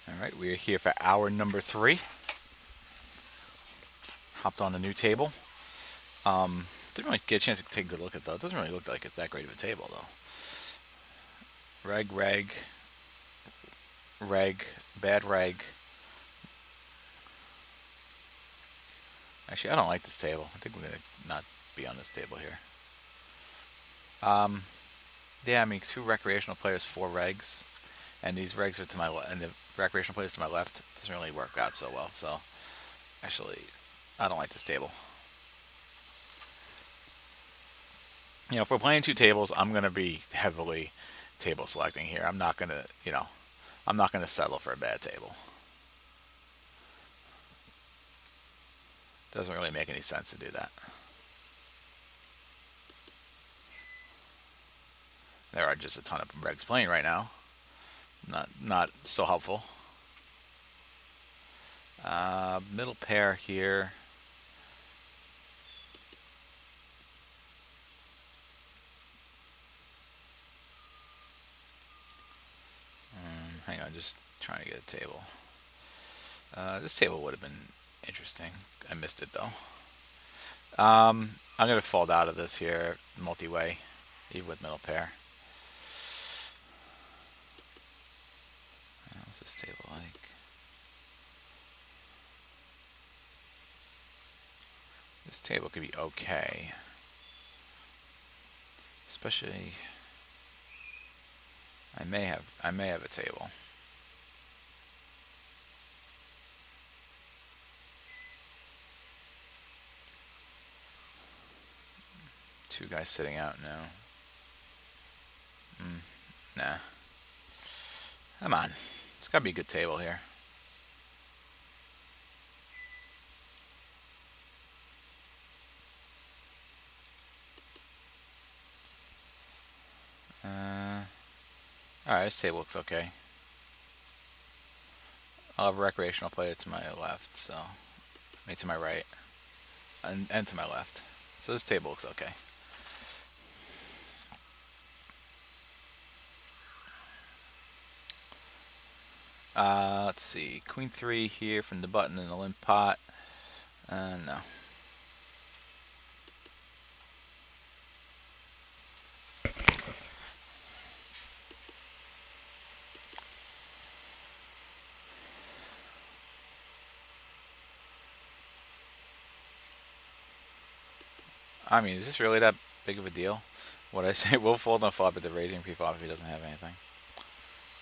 All right, we are here for hour number 3. Hopped on the new table. Didn't really get a chance to take a good look at that. It doesn't really look like it's that great of a table though. Reg, reg, reg, bad reg. Actually, I don't like this table. I think we're gonna not be on this table here. Um, yeah, I mean, 2 recreational players, 4 regs, and these regs are to my and the recreational players to my left doesn't really work out so well. So actually, I don't like this table. If we're playing 2 tables, I'm gonna be heavily table selecting here. I'm not gonna, I'm not gonna settle for a bad table. Doesn't really make any sense to do that. There are just a ton of regs playing right now. Not so helpful. Middle pair here. Hang on, just trying to get a table. This table would have been interesting. I missed it though. I'm gonna fold out of this here, multi-way, even with middle pair. What's this table like? This table could be okay, especially I may have a table. Two guys sitting out now. Nah, come on. It's gotta be a good table here. All right, this table looks okay. I'll have a recreational player to my left, so maybe to my right, and to my left. So this table looks okay. Let's see. Queen 3 here from the button in the limp pot. No. I mean, is this really that big of a deal? What I say, we'll fold on flop at the raising pre-flop if he doesn't have anything.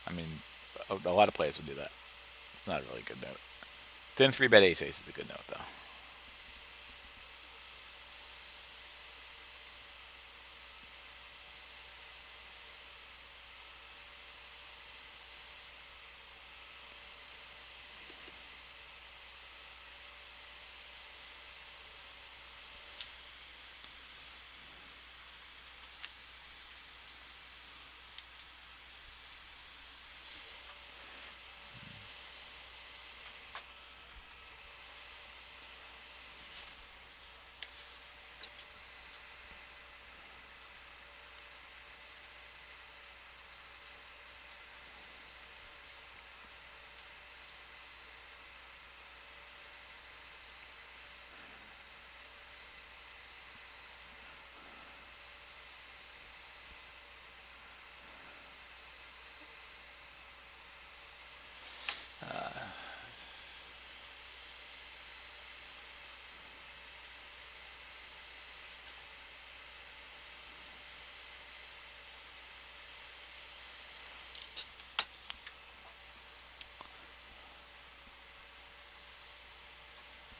I mean, a lot of players would do that. It's not a really good note. Then 3-bet ace-ace is a good note, though.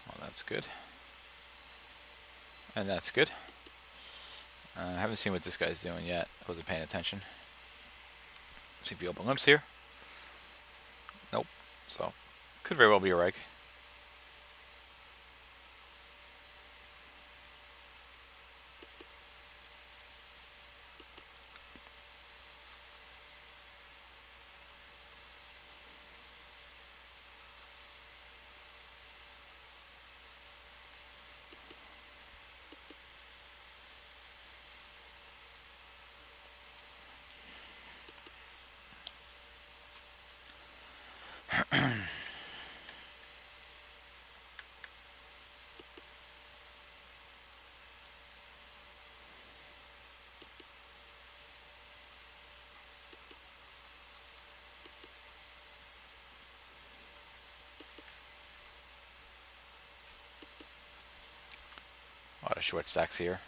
Well, that's good. And that's good. I haven't seen what this guy's doing yet. I wasn't paying attention. See if he open limps here. Nope. So, could very well be a reg. A lot of short stacks here.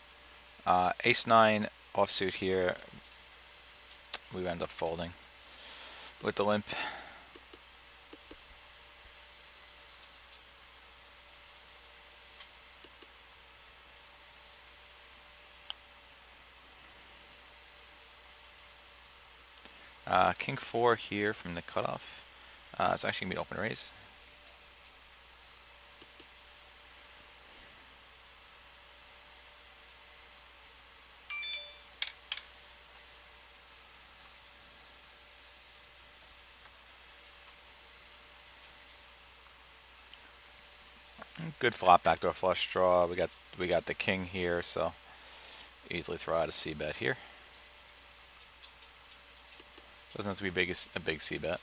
Ace 9 offsuit here. We end up folding with the limp. King 4 here from the cutoff. It's actually going to be open raise. Good flop backdoor flush draw. We got the king here, so easily throw out a C bet here. Doesn't have to be a big C bet.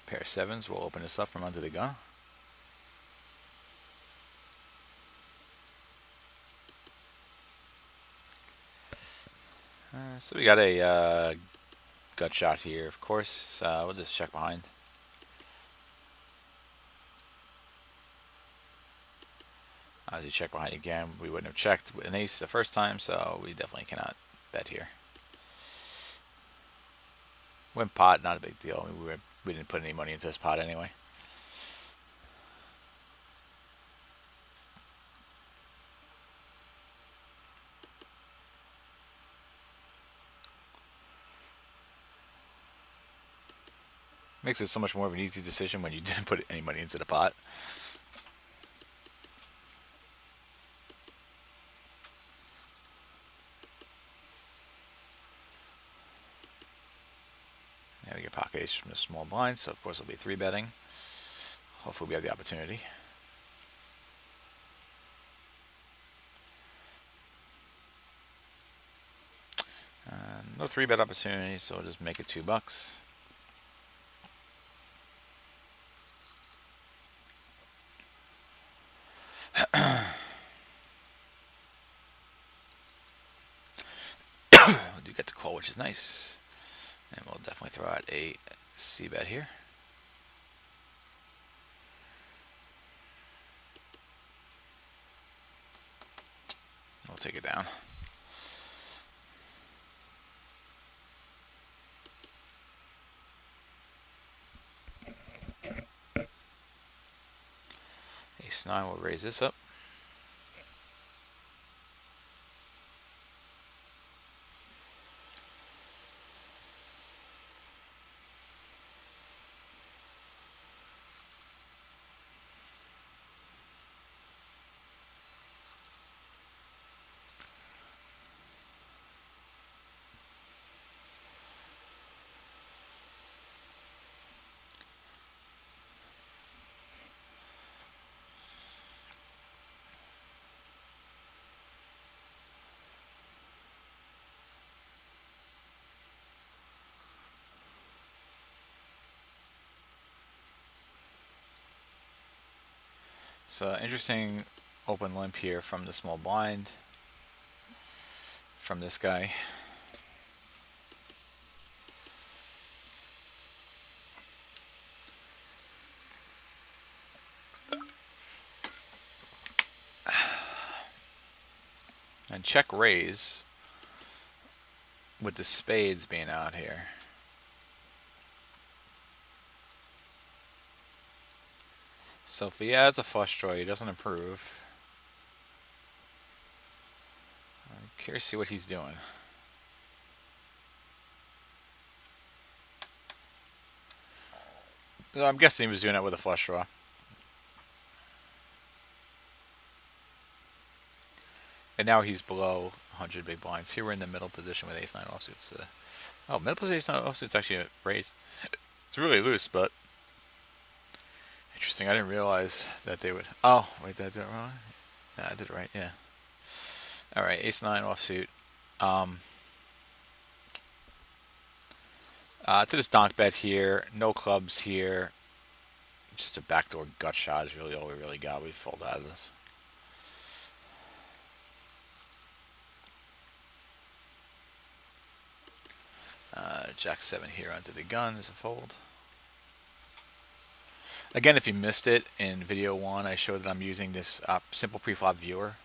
Pair of sevens. We'll open this up from under the gun. So we got a gut shot here. Of course, we'll just check behind. As you check behind again, we wouldn't have checked with an ace the first time, so we definitely cannot bet here. Win pot, not a big deal. I mean, we didn't put any money into this pot anyway. Makes it so much more of an easy decision when you didn't put any money into the pot. Now we get pocket ace from the small blind, so of course we'll be 3-betting. Hopefully we have the opportunity. No 3-bet opportunity, so we'll just make it $2. We do get the call, which is nice. And we'll definitely throw out a C-bet here. We'll take it down. Ace 9 will raise this up. So interesting open limp here from the small blind from this guy. And check raise with the spades being out here. So if he adds a flush draw, he doesn't improve. I'm curious to see what he's doing. I'm guessing he was doing it with a flush draw. And now he's below 100 big blinds. Here we're in the middle position with ace-9 offsuits. Oh, middle position ace-9 offsuits actually a raise. It's really loose, but interesting. I didn't realize that they would. Oh, wait, did I do it wrong? Yeah, I did it right. Yeah. All right, ace-9 offsuit. To this donk bet here. No clubs here. Just a backdoor gut shot is really all we really got. We fold out of this. Jack 7 here onto the gun is a fold. Again, if you missed it, in video 1, I showed that I'm using this simple preflop viewer,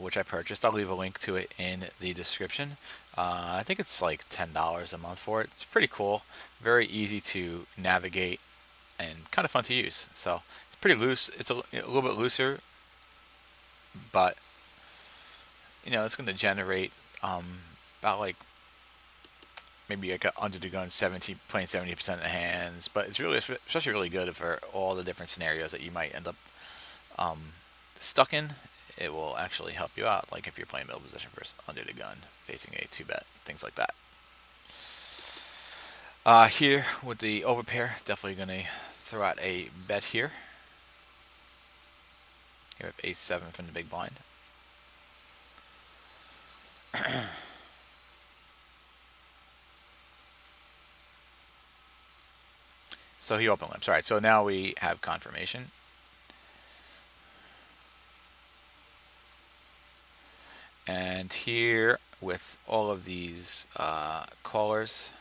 which I purchased. I'll leave a link to it in the description. I think it's like $10 a month for it. It's pretty cool. Very easy to navigate and kind of fun to use. So it's pretty loose. It's a little bit looser, but it's going to generate about like maybe like under the gun 70 playing 70% of the hands, but it's really especially really good for all the different scenarios that you might end up stuck in. It will actually help you out, like if you're playing middle position versus under the gun, facing a 2-bet, things like that. Here with the overpair, definitely going to throw out a bet here. Here we have ace-7 from the big blind. So he open limps. All right, so now we have confirmation. And here with all of these callers,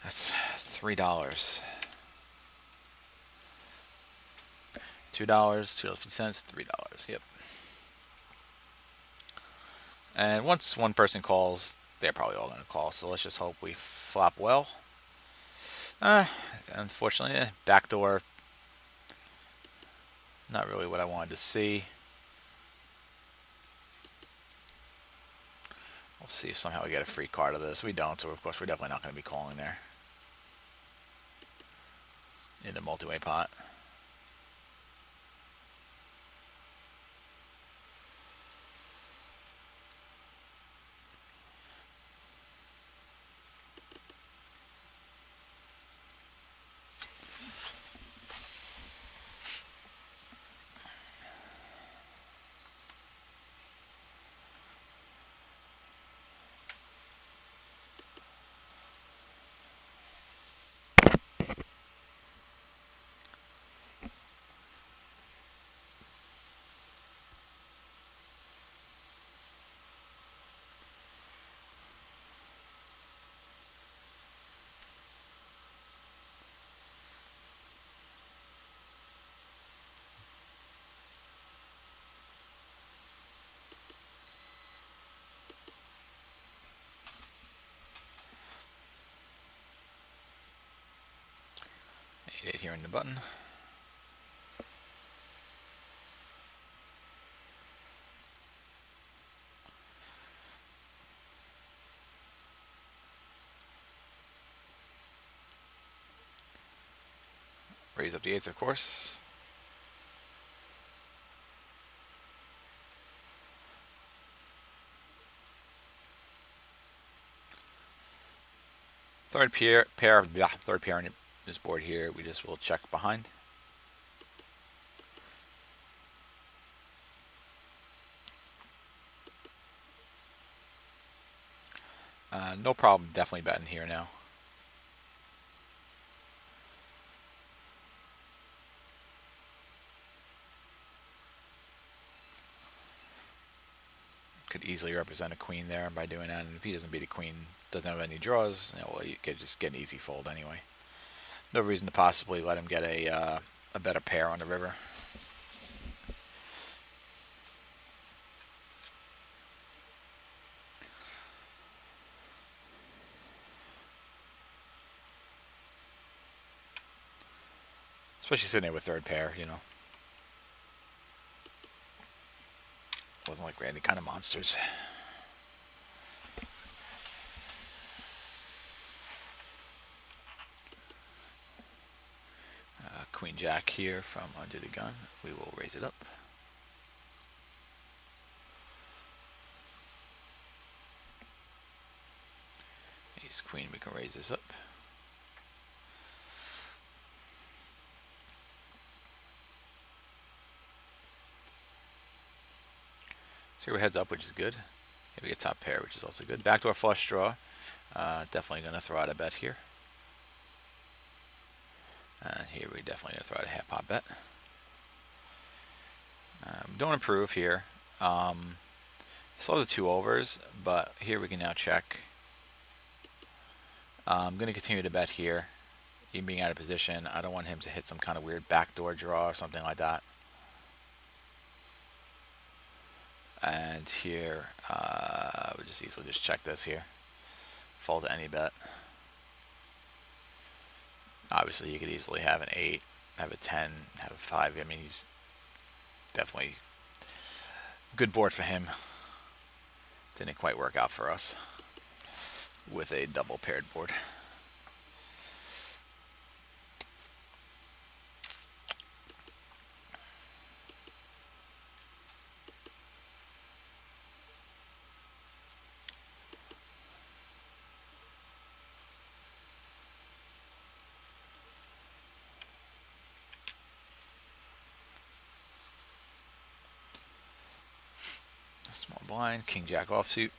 that's $3. $2, $2.50, $3. Yep. And once one person calls, they're probably all going to call. So let's just hope we flop well. Unfortunately, backdoor, not really what I wanted to see. We'll see if somehow we get a free card of this. We don't, so of course we're definitely not going to be calling there in the multi-way pot. Eight here in the button. Raise up the eights, of course. Third pair on this board here. We just will check behind. No problem. Definitely betting here now. Could easily represent a queen there by doing that. And if he doesn't beat a queen, doesn't have any draws, well, you could just get an easy fold anyway. No reason to possibly let him get a better pair on the river. Especially sitting there with third pair, you know. Wasn't like we're any kind of monsters. Queen Jack here from under the gun. We will raise it up. Ace Queen, we can raise this up. So here we're heads up, which is good. Here we get top pair, which is also good. Backdoor flush draw. Definitely going to throw out a bet here. And here we definitely going to throw out a half pot bet. Don't improve here. Still have the 2 overs, but here we can now check. I'm going to continue to bet here. Even being out of position, I don't want him to hit some kind of weird backdoor draw or something like that. And here, we'll just easily just check this here. Fold to any bet. Obviously, you could easily have an 8, have a 10, have a 5. I mean, he's definitely a good board for him. Didn't quite work out for us with a double paired board. Small blind, King Jack offsuit.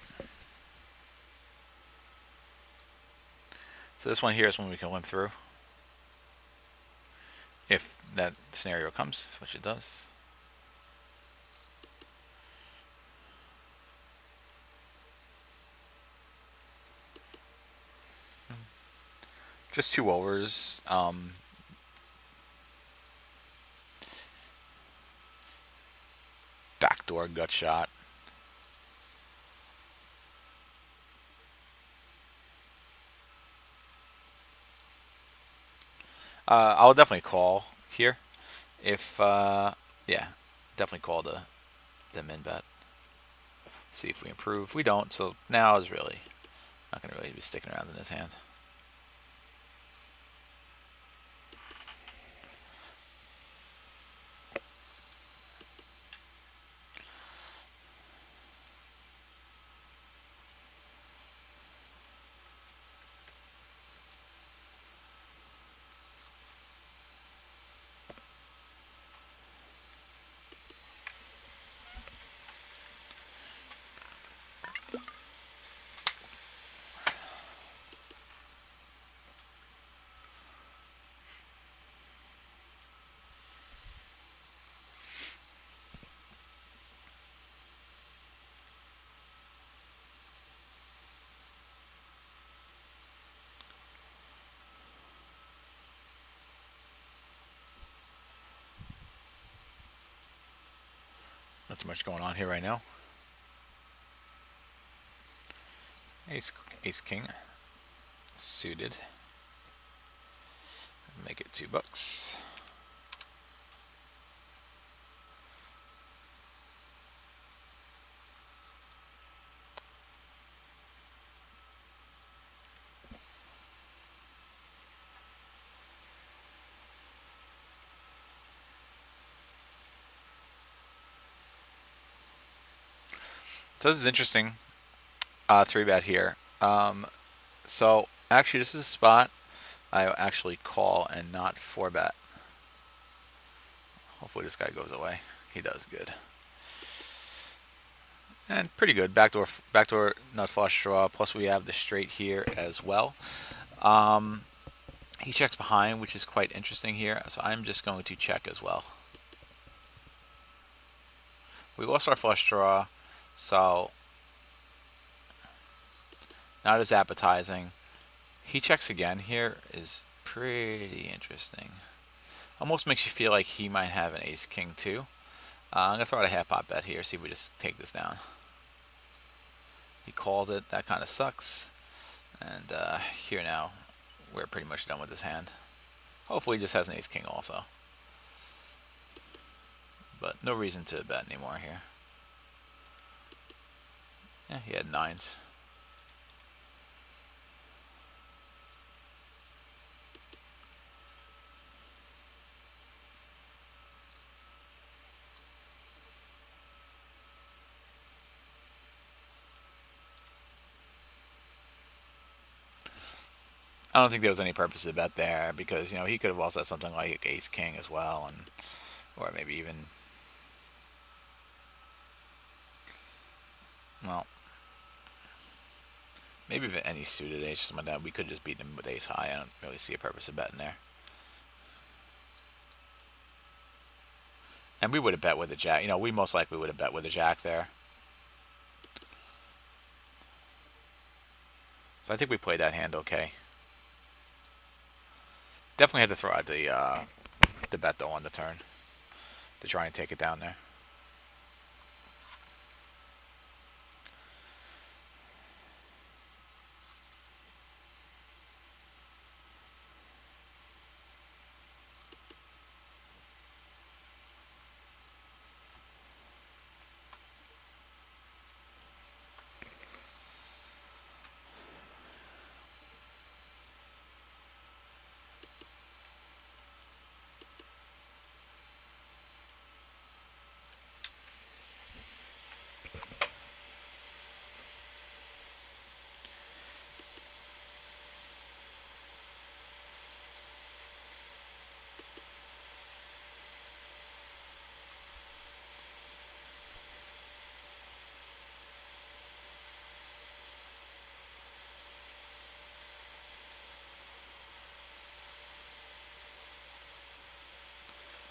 So this one here is when we can limp through. If that scenario comes, which it does. Just 2 overs. Backdoor gut shot. I'll definitely call here. If, yeah, definitely call the min bet. See if we improve. We don't, so now is really not going to really be sticking around in his hand. Not too much going on here right now. Ace King suited. Make it $2. So this is interesting. 3-bet here. So actually, this is a spot I actually call and not 4-bet. Hopefully this guy goes away. He does, good. And pretty good. Backdoor nut flush draw. Plus we have the straight here as well. He checks behind, which is quite interesting here. So I'm just going to check as well. We lost our flush draw, so not as appetizing. He checks again here is pretty interesting. Almost makes you feel like he might have an ace king too. I'm gonna throw out a half pot bet here, see if we just take this down. He calls it. That kind of sucks. And here now, we're pretty much done with this hand. Hopefully he just has an ace king also. but no reason to bet anymore here. Yeah, he had nines. I don't think there was any purpose to bet there because he could have also had something like ace king as well, and or maybe even, well, maybe if any suited ace or something like that, we could just beat him with ace high. I don't really see a purpose of betting there. And we would have bet with a jack. We most likely would have bet with a jack there. So I think we played that hand okay. Definitely had to throw out the bet though on the turn to try and take it down there.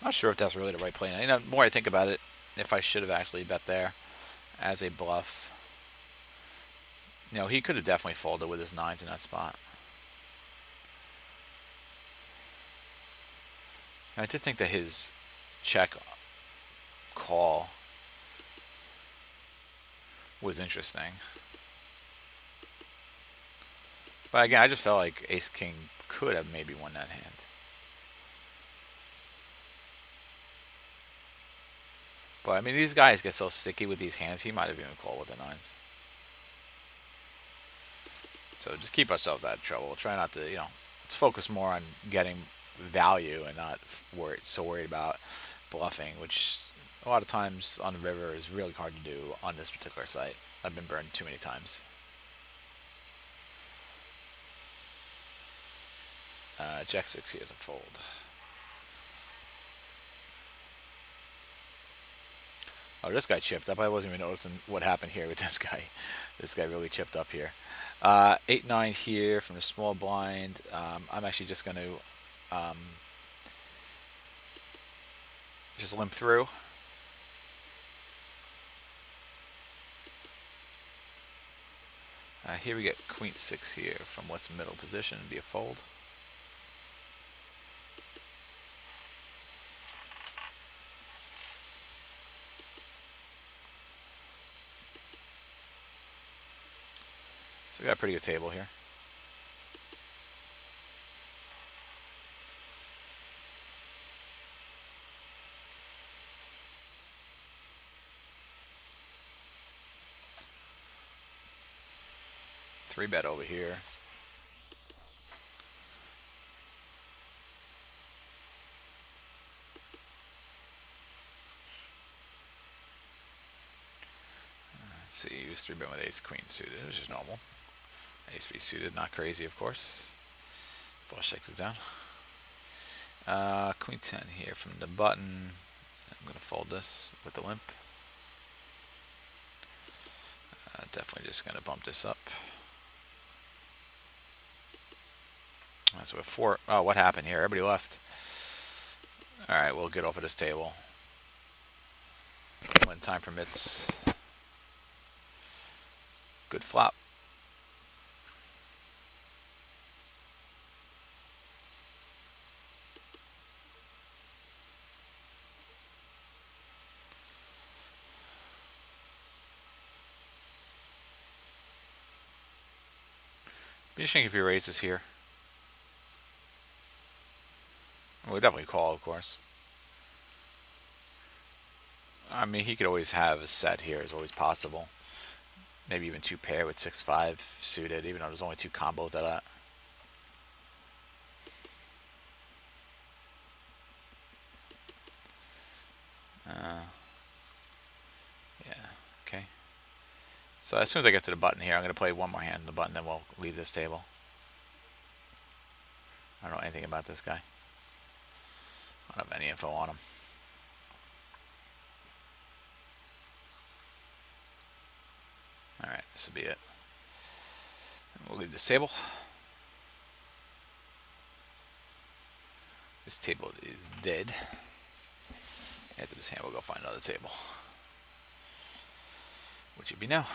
I'm not sure if that's really the right play. The more I think about it, if I should have actually bet there as a bluff. He could have definitely folded with his nines in that spot. I did think that his check call was interesting. But again, I just felt like ace king could have maybe won that hand. But I mean, these guys get so sticky with these hands, he might have even called with the nines. So just keep ourselves out of trouble. Try not to, let's focus more on getting value and not so worried about bluffing, which a lot of times on the river is really hard to do on this particular site. I've been burned too many times. Jack 6 here is a fold. Oh, this guy chipped up. I wasn't even noticing what happened here with this guy. This guy really chipped up here. 8-9 here from the small blind. I'm actually just going to just limp through. Here we get queen 6 here from what's middle position. Be a fold. So we got a pretty good table here. Three bet over here. Let's see, use 3 bet with ace queen suited, which is normal. Ace 3 suited, not crazy, of course. Flush takes it down. Queen 10 here from the button. I'm going to fold this with the limp. Definitely just going to bump this up. So we have 4. Oh, what happened here? Everybody left. Alright, we'll get off of this table when time permits. Good flop. Be interesting if he raises here. We'll definitely call, of course. I mean, he could always have a set here. Is always possible. Maybe even two pair with 6-5 suited, even though there's only two combos of that. Yeah. Okay. So as soon as I get to the button here, I'm going to play one more hand on the button, then we'll leave this table. I don't know anything about this guy. I don't have any info on him. Alright, this will be it. We'll leave this table. This table is dead. After this hand, we'll go find another table. Which would be now.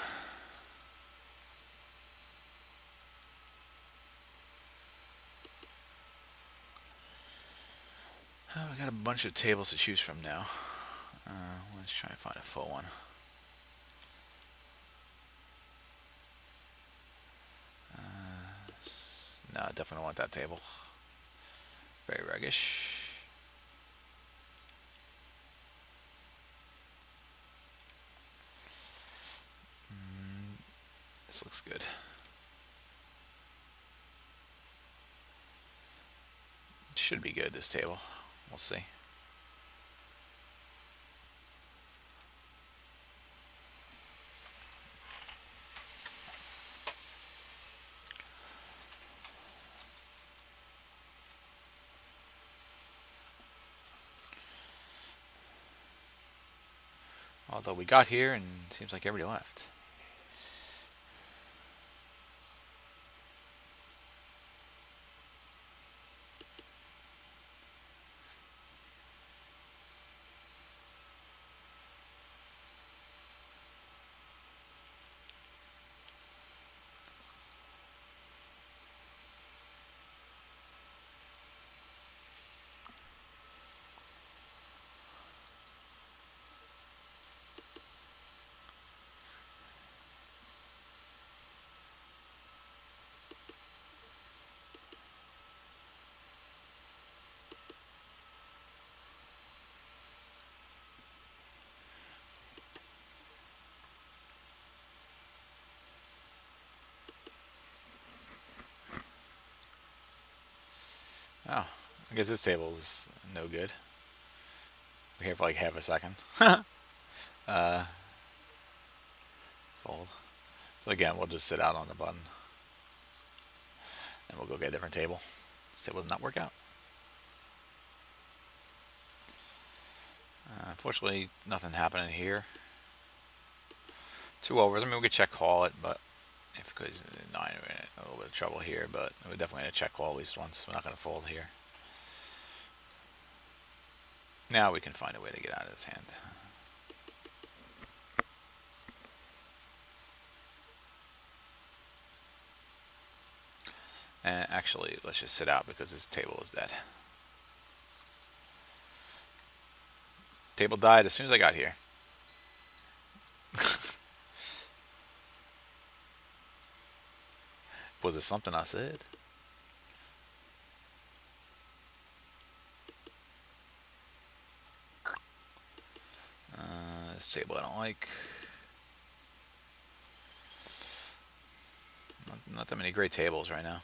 Oh, we got a bunch of tables to choose from now. Let's try and find a full one. No, definitely don't want that table. Very ruggish. This looks good. Should be good, this table. We'll see. Although we got here and seems like everybody left. Oh, I guess this table's no good. We're here for like half a second. Fold. So again, we'll just sit out on the button. And we'll go get a different table. This table did not work out. Unfortunately, nothing happening here. 2 overs. I mean, we could check call it, but if it goes 9, we're in a little bit of trouble here. But we're definitely going to check call at least once. We're not going to fold here. Now we can find a way to get out of this hand. And actually, let's just sit out because this table is dead. Table died as soon as I got here. Was it something I said? This table I don't like. Not that many great tables right now.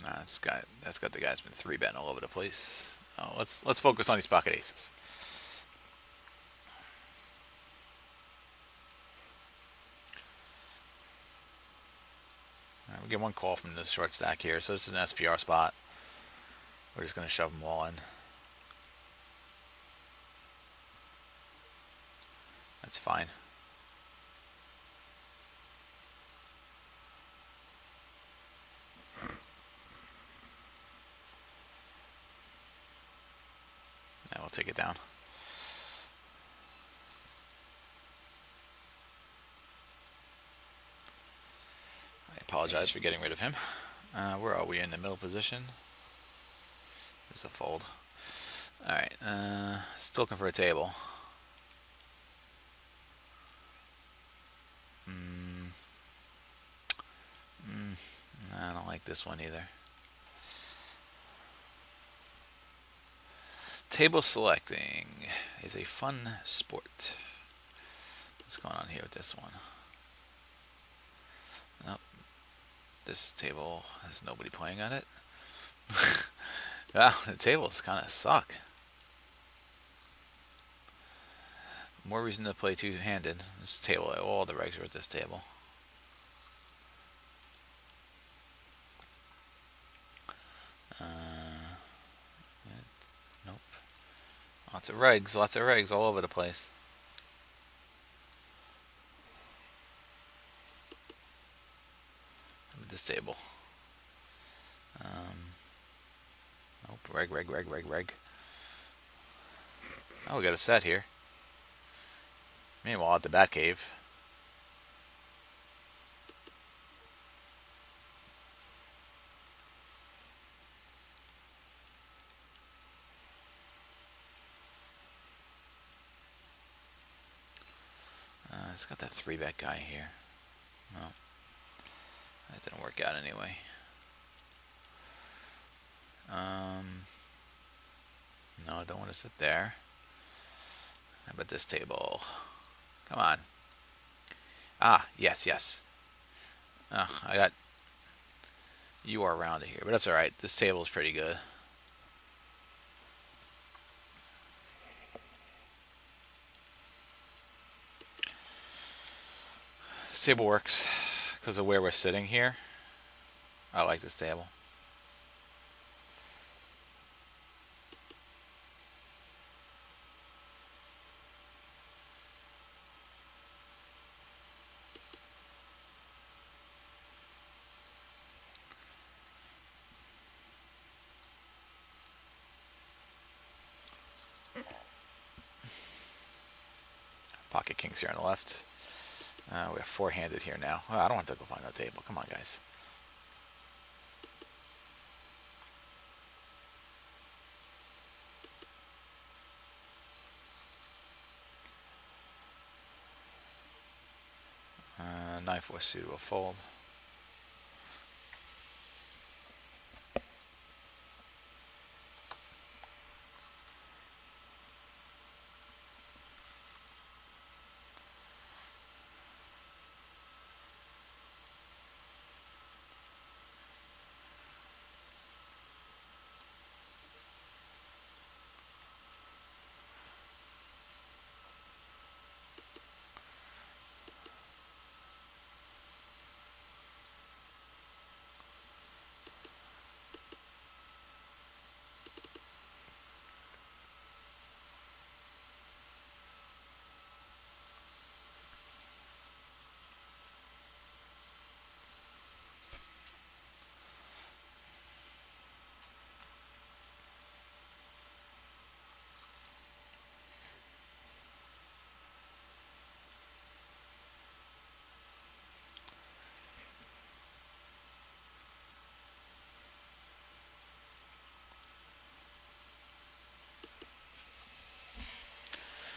Nah, that's got the guy's been 3-betting all over the place. Oh, let's focus on these pocket aces. We get one call from the short stack here, so this is an SPR spot. We're just going to shove them all in. That's fine. Now we'll take it down. I apologize for getting rid of him. Where are we in the middle position? There's a fold. Alright, still looking for a table. like this one either. Table selecting is a fun sport. What's going on here with this one? Nope. This table has nobody playing on it. Wow, the tables kind of suck. More reason to play two-handed. This table, all the regs are at this table. Nope. Lots of regs all over the place. This table. Nope. Reg. Oh, we got a set here. Meanwhile, at the Batcave. It's got that 3-bet guy here. Well, that didn't work out anyway. No, I don't want to sit there. How about this table? Come on. Ah, yes. I got you are around it here, but that's alright. This table is pretty good. This table works because of where we're sitting here. I like this table. Pocket kings here on the left. We have 4-handed here now. Oh, I don't want to go find that table. Come on, guys. Uh, 9-4 suited will fold.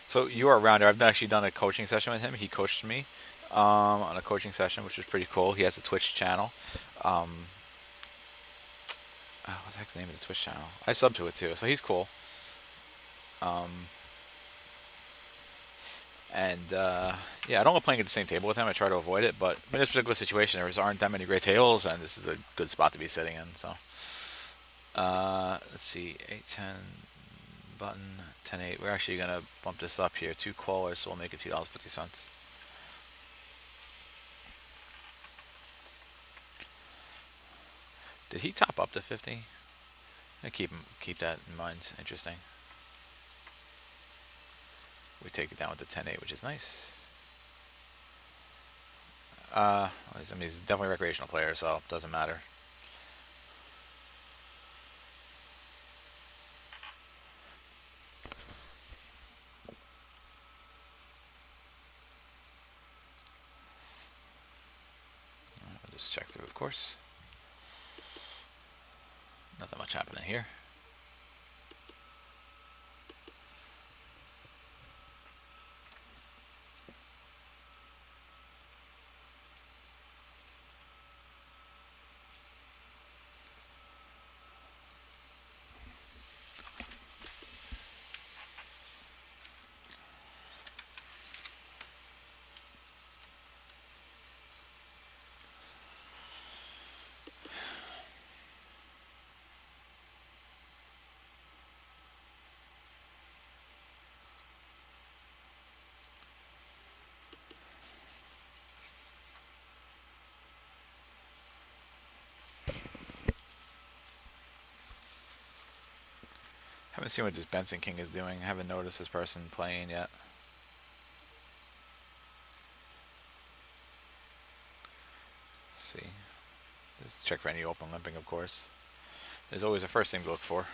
So you are a rounder. I've actually done a coaching session with him. He coached me on a coaching session, which was pretty cool. He has a Twitch channel. What's the heck's the name of the Twitch channel? I sub to it too, so he's cool. Yeah, I don't like playing at the same table with him. I try to avoid it, but in this particular situation, there aren't that many great tables, and this is a good spot to be sitting in. So, let's see, 8-10 button, 10-8. We're actually gonna bump this up here. 2 callers, so we'll make it $2.50. Did he top up to 50? I keep that in mind. It's interesting. We take it down with the 10-8, which is nice. I mean, he's definitely a recreational player, so it doesn't matter. I'll just check through, of course. Nothing much happening here. Haven't seen what this Benson King is doing. Haven't noticed this person playing yet. Let's see. Just check for any open limping, of course. There's always the first thing to look for.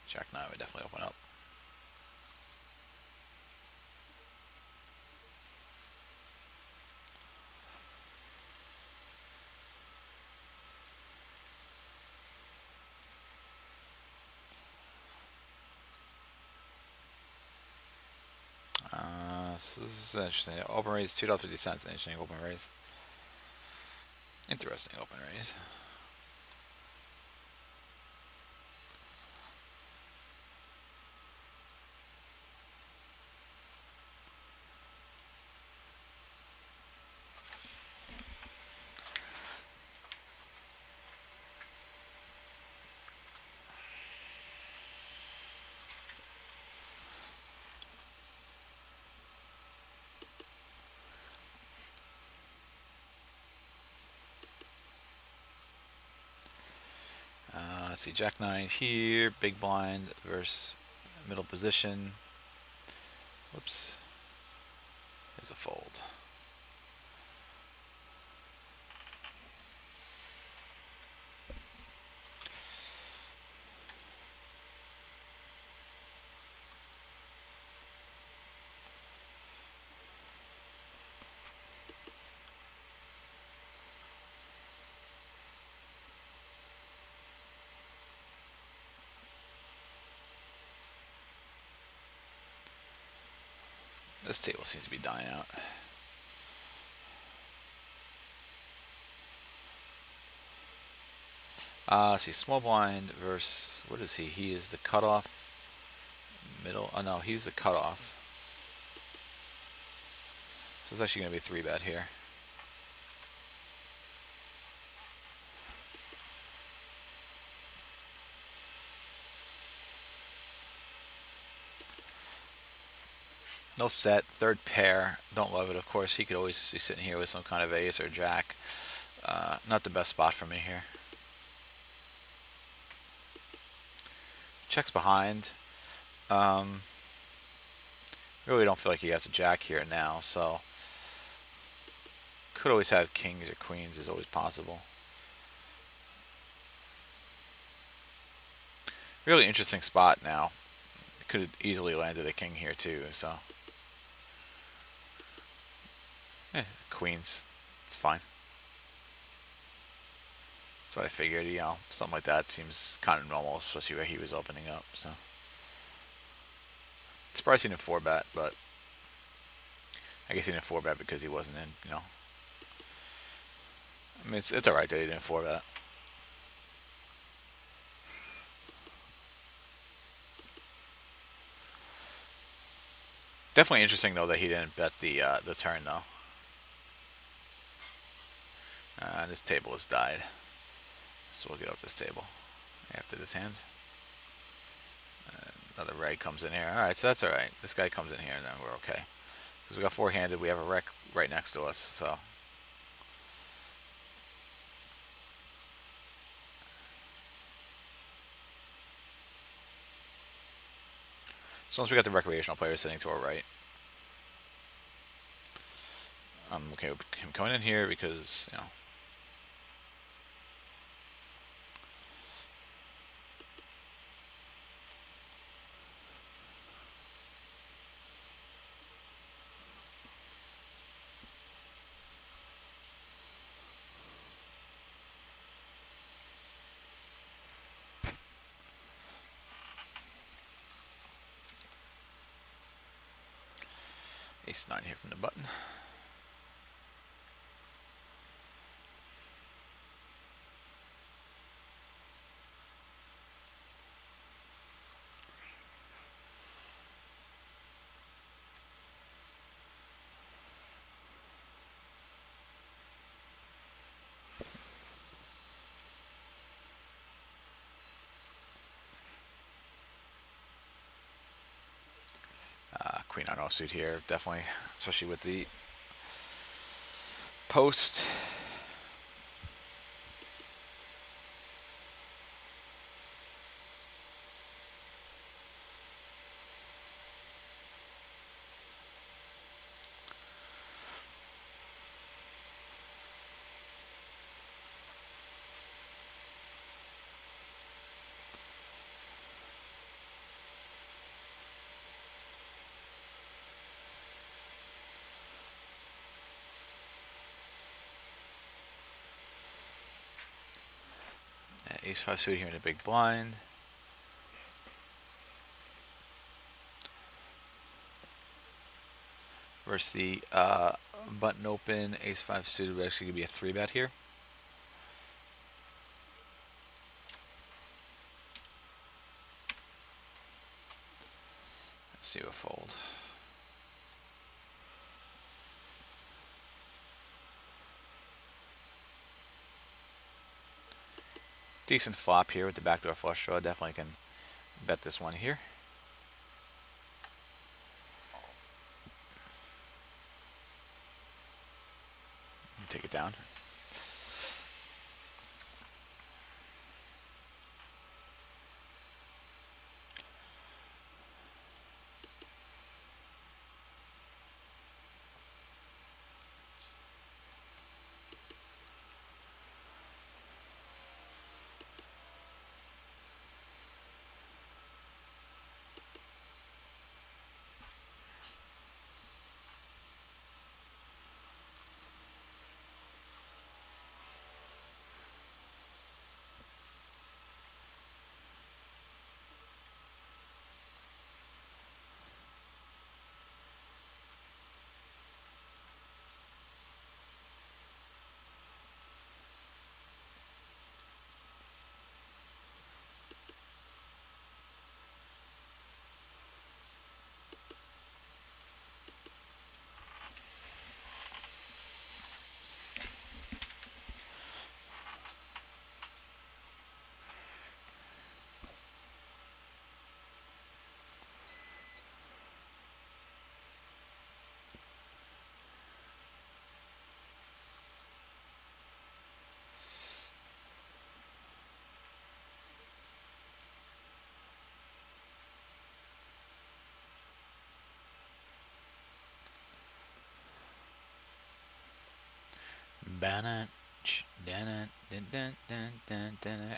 Jack 9 would definitely open up. So this is interesting. Open raise $2.50. Interesting open raise. Interesting open raise. Let's see, Jack 9 here, big blind versus middle position. Whoops. There's a fold. This table seems to be dying out. Let's see, small blind versus, what is he? He is the cutoff middle. Oh no, he's the cutoff. So it's actually going to be a 3-bet here. No set, third pair. Don't love it, of course. He could always be sitting here with some kind of ace or jack. Not the best spot for me here. Checks behind. Really don't feel like he has a jack here now, so could always have kings or queens, is always possible. Really interesting spot now. Could have easily landed a king here too, so queens, it's fine. That's what I figured. You know, something like that seems kind of normal, especially where he was opening up. So surprised he didn't 4-bet, but I guess he didn't 4-bet because he wasn't in. You know, I mean, it's alright that he didn't 4-bet. Definitely interesting though that he didn't bet the turn though. This table has died, so we'll get off this table after this hand. Another reg comes in here. All right, so that's all right. This guy comes in here, and then we're okay. Because we got 4-handed, we have a wreck right next to us. So once we got the recreational players sitting to our right, I'm okay with him coming in here because, you know, ace-9 here from the button. queen nine offsuit here, definitely, especially with the post. Ace five suited here in a big blind. Versus the button open ace five suited would actually be a 3-bet here. Let's see a fold. Decent flop here with the backdoor flush draw. Definitely can bet this one here. Take it down.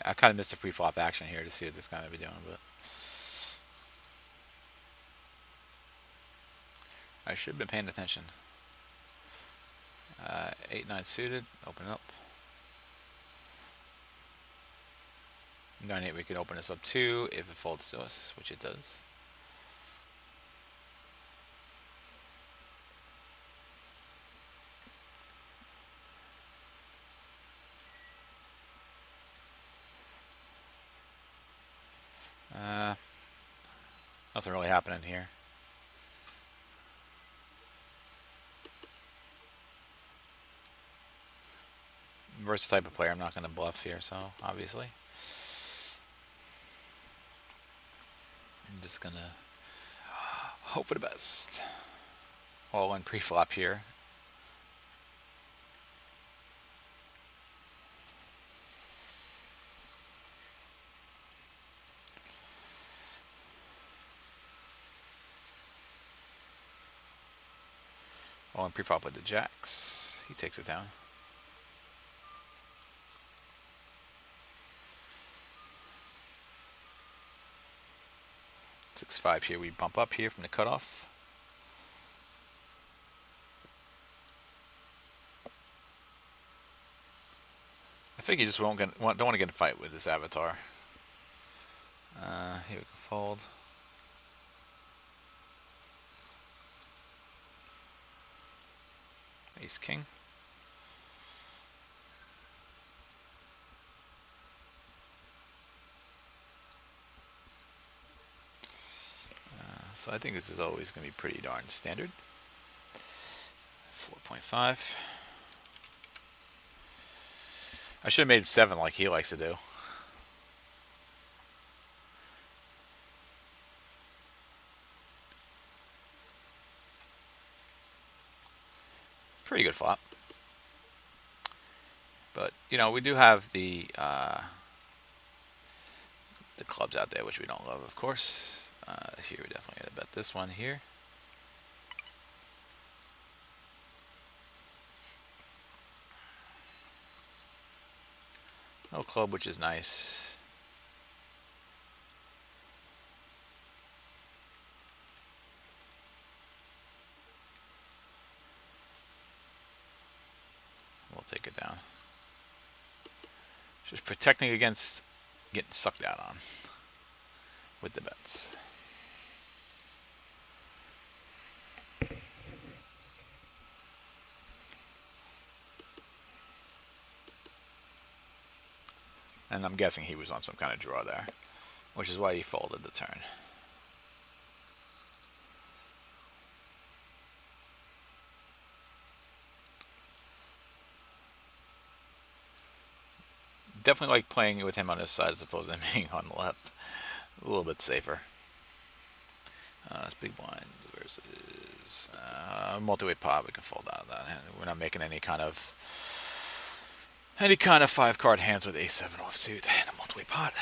I kind of missed the free flop action here to see what this guy would be doing, but I should have been paying attention. 8-9 suited, open up. 9-8 we could open this up too if it folds to us, which it does. Nothing really happening here. Versus type of player I'm not going to bluff here, so obviously. I'm just going to hope for the best. All in pre-flop here. All in pre-flop with the jacks. He takes it down. 6-5 here. We bump up here from the cutoff. I think you just don't want to get in a fight with this avatar. Here we can fold. Ace king. So I think this is always going to be pretty darn standard. 4.5. I should have made 7 like he likes to do. Pretty good flop. But, you know, we do have the clubs out there, which we don't love, of course. Here, we're definitely going to bet this one here. No club, which is nice. We'll take it down. Just protecting against getting sucked out on with the bets. And I'm guessing he was on some kind of draw there, which is why he folded the turn. Definitely like playing with him on his side as opposed to him being on the left. A little bit safer. It's big blind versus multi-way pot. We can fold out of that. We're not making any kind of 5-card hands with ace-7 offsuit and a multi-way pot.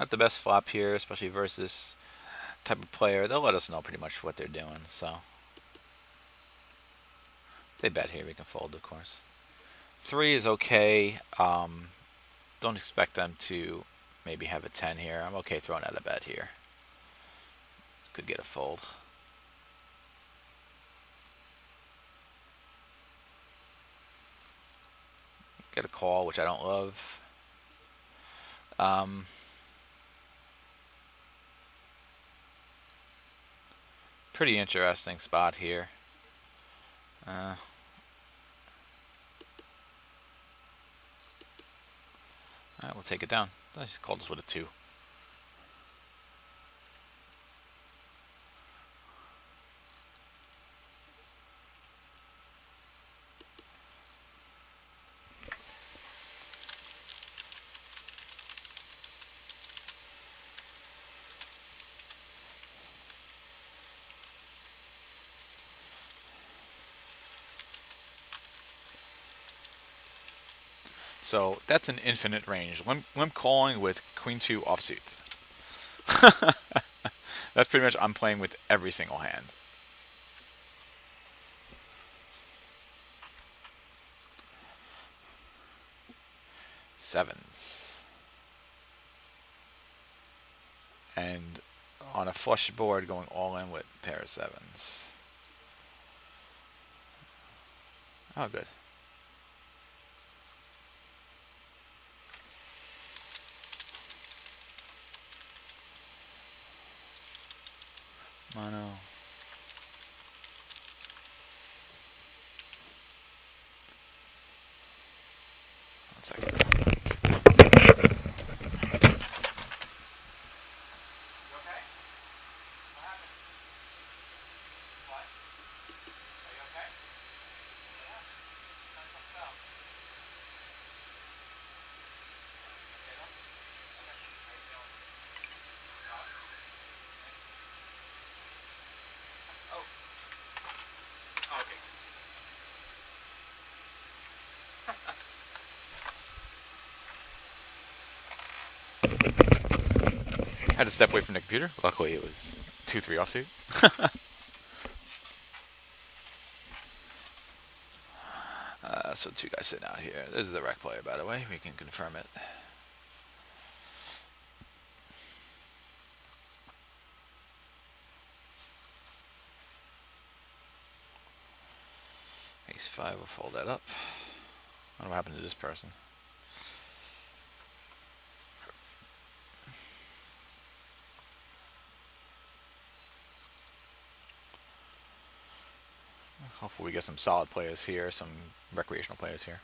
Not the best flop here, especially versus type of player. They'll let us know pretty much what they're doing. So if they bet here, we can fold, of course. 3 is okay. Don't expect them to maybe have a 10 here. I'm okay throwing out a bet here. Could get a fold. Get a call, which I don't love. Pretty interesting spot here. Alright, we'll take it down. I just called us with a 2. So that's an infinite range. Limp calling with queen 2 offsuit. That's pretty much I'm playing with every single hand. Sevens. And on a flush board, going all in with pair of sevens. Oh, good. Mono. 1 second. Had to step away from the computer. Luckily, it was 2-3 offsuit. So 2 guys sitting out here. This is the rec player, by the way. We can confirm it. Ace 5, we'll fold that up. I don't know what happened to this person. Hopefully we get some solid players here, some recreational players here.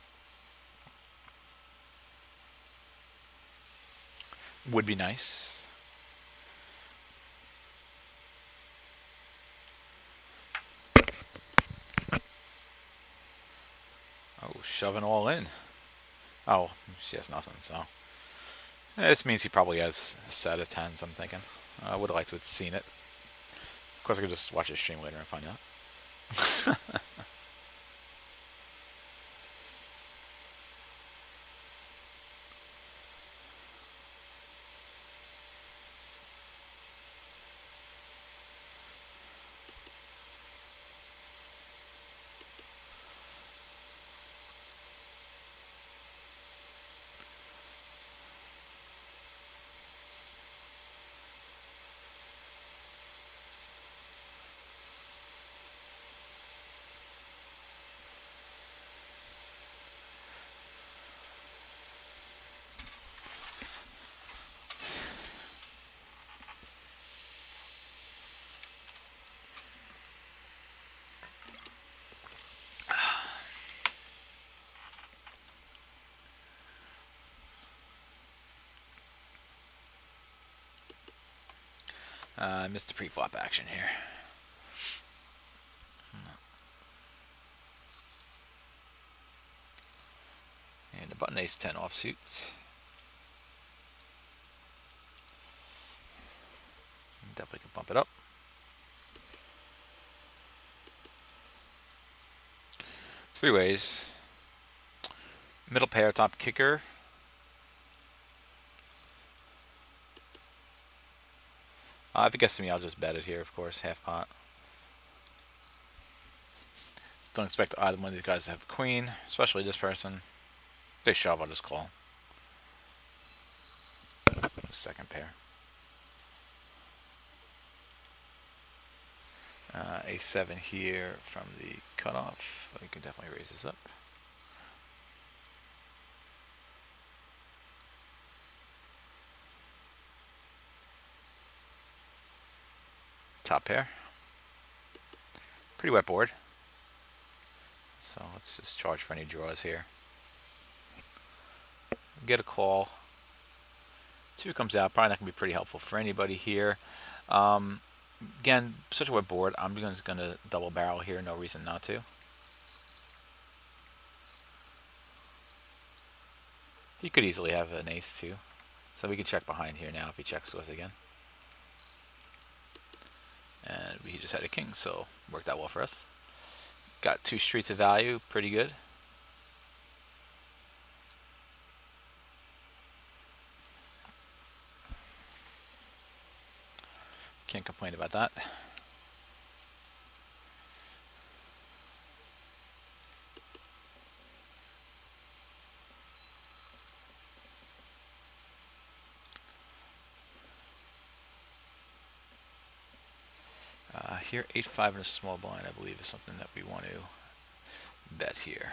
Would be nice. Oh, shoving all in. Oh, she has nothing, so. This means he probably has a set of 10s, I'm thinking. I would have liked to have seen it. Of course, I could just watch his stream later and find out. I missed the pre-flop action here. And a button ace 10 offsuit. Definitely can bump it up. Three ways. Middle pair, top kicker. If it gets to me, I'll just bet it here, of course, half pot. Don't expect either one of these guys to have a queen, especially this person. If they shove, I'll just call. Second pair. A7 here from the cutoff. You can definitely raise this up. Top pair. Pretty wet board. So let's just charge for any draws here. Get a call. Two comes out. Probably not going to be pretty helpful for anybody here. Again, such a wet board. I'm just going to double barrel here. No reason not to. He could easily have an ace too. So we can check behind here now if he checks to us again. And we just had a king, so worked out well for us. Got 2 streets of value. Pretty good. Can't complain about that. Here, 8-5 in a small blind, I believe, is something that we want to bet here.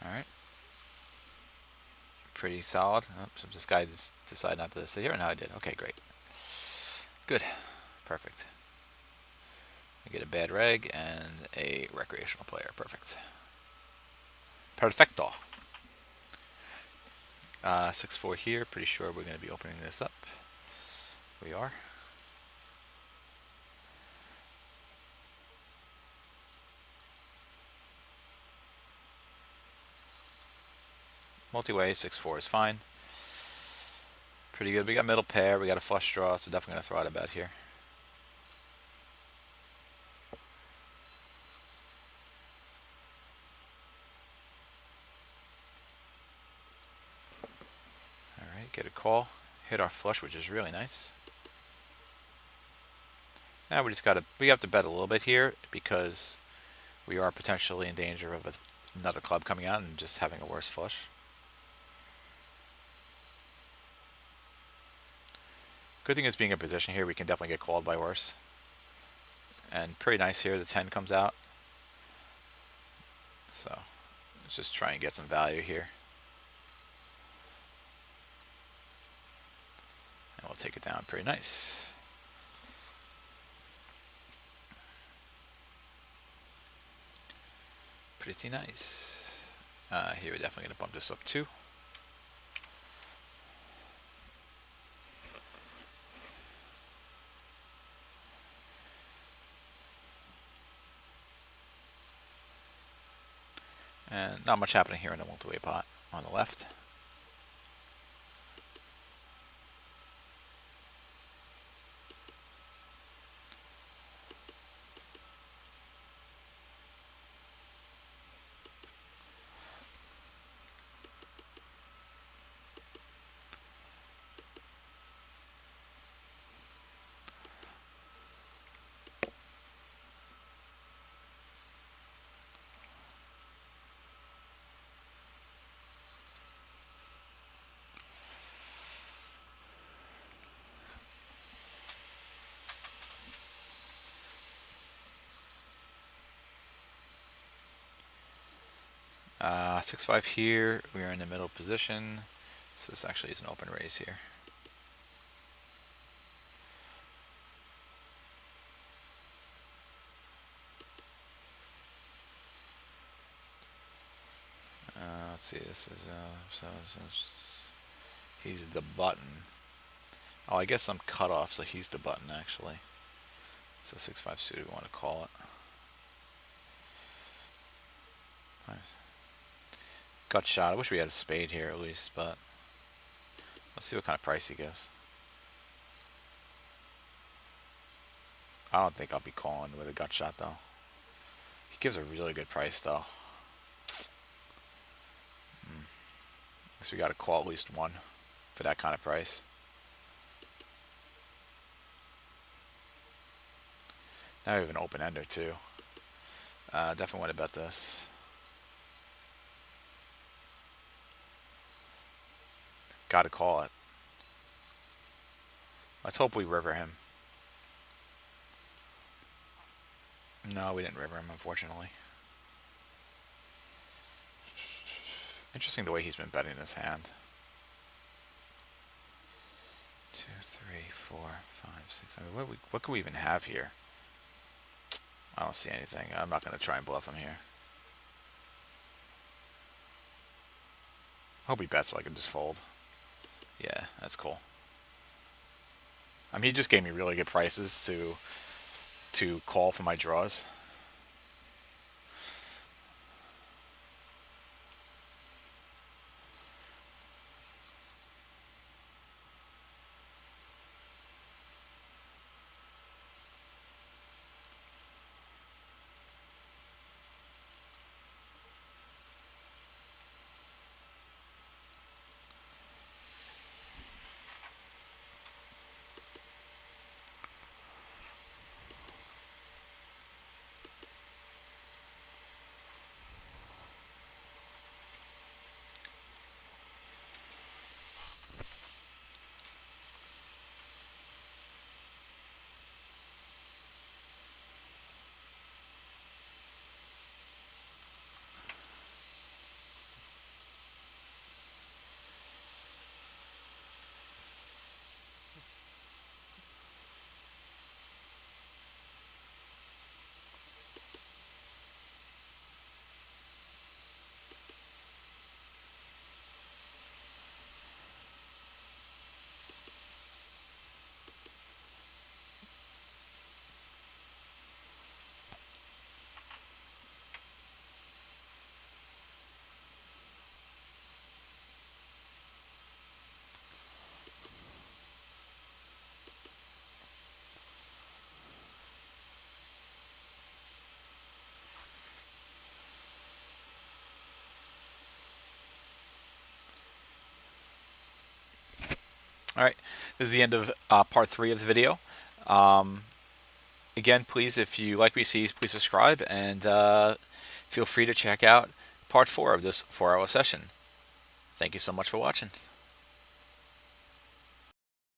All right. Pretty solid. Oops, this guy just decided not to sit here, and now I did. Okay, great. Good. Perfect. I get a bad reg and a recreational player. Perfect. Perfecto. 6-4 here. Pretty sure we're going to be opening this up. We are. Multi-way, 6-4 is fine. Pretty good. We got middle pair. We got a flush draw, so definitely going to throw out a bet here. Alright, get a call. Hit our flush, which is really nice. Now we have to bet a little bit here because we are potentially in danger of another club coming out and just having a worse flush. Good thing is being in position here, we can definitely get called by worse. And pretty nice here, the 10 comes out. So let's just try and get some value here. And we'll take it down pretty nice. Pretty nice. Here we're definitely going to bump this up too. And not much happening here in the multi-way pot on the left. Uh, 6-5 here. We are in the middle position. So this actually is an open raise here. Let's see. This is he's the button. Oh, I guess I'm cut off, so he's the button actually. So 6-5 suited. We want to call it. Nice. Gut shot. I wish we had a spade here at least, but let's see what kind of price he gives. I don't think I'll be calling with a gut shot though. He gives a really good price though. Guess we got to call at least one for that kind of price. Now we have an open ender too. Definitely want to bet this. Got to call it. Let's hope we river him. No, we didn't river him, unfortunately. Interesting the way he's been betting this hand. 2, 3, 4, 5, 6. I mean, what could we even have here? I don't see anything. I'm not going to try and bluff him here. Hope he bets so I can just fold. Yeah, that's cool. I mean, he just gave me really good prices to call for my draws. All right, this is the end of part 3 of the video. Again, please, if you like BCs, please subscribe and feel free to check out part 4 of this 4-hour session. Thank you so much for watching.